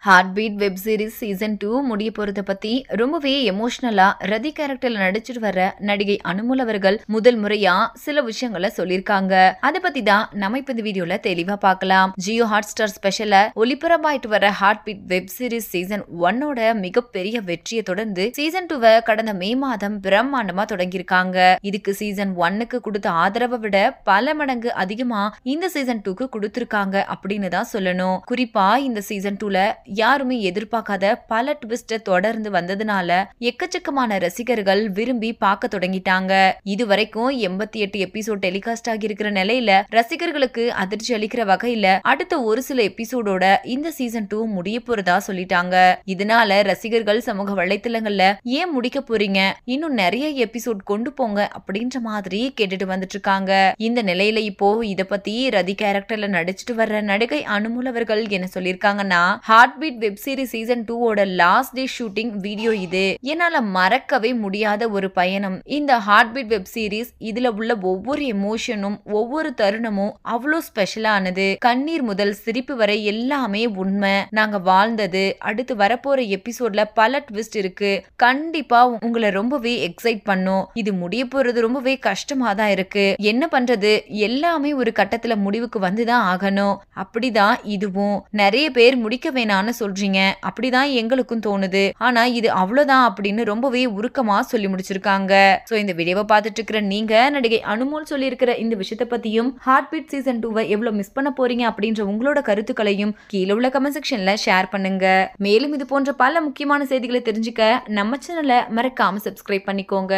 Heart beat web series season 2 முடிய போறத பத்தி ரொம்பவே எமோஷனலா ரதி கேரக்டர்ல நடிச்சிட்டு வர நடிகை அனுமோல் அவர்கள் முதல் முறையா சில விஷயங்களை சொல்லிருக்காங்க. அத பத்தி தான் நம்ம இப்ப இந்த வீடியோல தெளிவா பார்க்கலாம். ஜியோ ஹாட் ஸ்டார் ஸ்பெஷல்ல ஒளிபரப்பாயிட்டு வர heart beat web series season 1ஓட மிகப்பெரிய வெற்றியை தொடர்ந்து சீசன் 2 கடந்த மே மாதம் பிரம்மாண்டமா தொடங்கியிருக்காங்க. இதுக்கு சீசன் 1க்கு கொடுத்த ஆதரவை விட பல மடங்கு அதிகமா இந்த சீசன் 2க்கு கொடுத்திருக்காங்க அப்படின்னு தான் சொல்லணும். குறிப்பா இந்த சீசன் 2ல யாருமே எதிர்பார்க்காத பல ட்விஸ்ட் தொடர்ந்து வந்ததுனால எக்கச்சக்கமான ரசிகர்கள் விரும்பி பார்க்க தொடங்கிட்டாங்க. இதுவரைக்கும் 88 எபிசோட் டெலிகாஸ்ட் ஆகி இருக்கிற நிலையில ரசிகர்களுக்கு அதிர்ச்சி அளிக்கிற வகையில அடுத்த ஒரு சில எபிசோடோட இந்த சீசன் 2 முடிய போறதா சொல்லிட்டாங்க. இதனால ரசிகர்கள் சமூக வலைத்தளங்கள்ல ஏன் முடிக்க போறீங்க, இன்னும் நிறைய எபிசோட் கொண்டு போங்க அப்படின்ற மாதிரி கேட்டுட்டு வந்துட்டு இருக்காங்க. இந்த நிலையில இப்போ இத பத்தி ரதி கேரக்டர்ல நடிச்சிட்டு வர்ற நடிகை அனுமோல் அவர்கள் என்ன சொல்லிருக்காங்கன்னா, heart beat web series season 2ஓட லாஸ்ட் டே ஷூட்டிங் வீடியோ இது. என்னால மறக்கவே முடியாத ஒரு பயணம். இந்த ஹார்ட் பீட் வெப் சீரிஸ் இதுல உள்ள ஒவ்வொரு எமோஷனும் ஒவ்வொரு தருணமும் அவ்வளோ ஸ்பெஷலானது. கண்ணீர் முதல் சிரிப்பு வரை எல்லாமே உண்மை. நாங்க வாழ்ந்தது. அடுத்து வரப்போற எபிசோட்ல பல ட்விஸ்ட் இருக்கு. கண்டிப்பா உங்களை ரொம்பவே எக்ஸைட் பண்ணும். இது முடிய போறது ரொம்பவே கஷ்டமா தான் இருக்கு. என்ன பண்றது, எல்லாமே ஒரு கட்டத்துல முடிவுக்கு வந்துதான் ஆகணும். அப்படிதான் இதுவும். நிறைய பேர் முடிக்க வேணான்னு சொல்றீங்க, அப்படிதான் எங்களுக்கும் தோணுது. ஆனா இது அவ்வளவுதான் அப்படின்னு ரொம்பவே உருக்கமா சொல்லி முடிச்சிருக்காங்க. சோ இந்த வீடியோவை பார்த்துட்டு இருக்கிற நீங்க நடிகை அனுமோல் சொல்லி இருக்கிற இந்த விஷயத்தை பத்தியும் ஹார்ட் பீட் சீசன் 2 எவ்வளவு மிஸ் பண்ண போறீங்க அப்படின்ற உங்களோட கருத்துக்களையும் கீழே உள்ள கமெண்ட் செக்ஷன்ல ஷேர் பண்ணுங்க. மேலும் இது போன்ற பல முக்கியமான செய்திகளை தெரிஞ்சுக்க நம்ம சேனலை மறக்காம சப்ஸ்கிரைப் பண்ணிக்கோங்க.